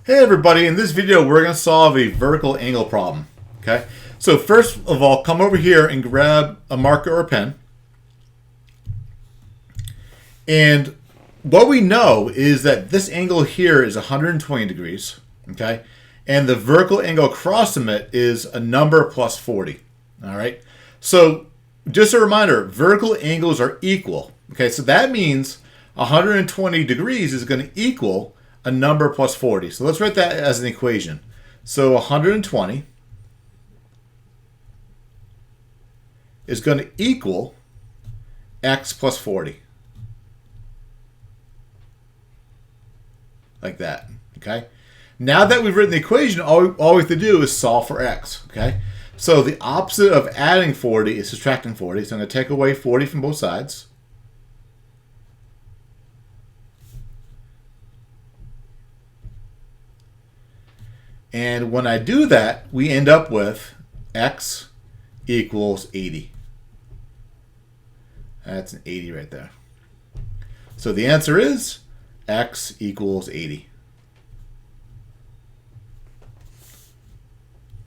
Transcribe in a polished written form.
Hey everybody, in this video we're going to solve a vertical angle problem. Okay, so first of all, come over here and grab a marker or a pen. And what we know is that this angle here is 120 degrees. Okay, and the vertical angle across from it is a number plus 40. All right, so just a reminder, vertical angles are equal. Okay, so that means 120 degrees is going to equal a number plus 40. So let's write that as an equation. So 120 is going to equal x plus 40. Like that. Okay. Now that we've written the equation, all we have to do is solve for x. Okay. So the opposite of adding 40 is subtracting 40. So I'm going to take away 40 from both sides. And when I do that, we end up with x equals 80. That's an 80 right there. So the answer is x equals 80.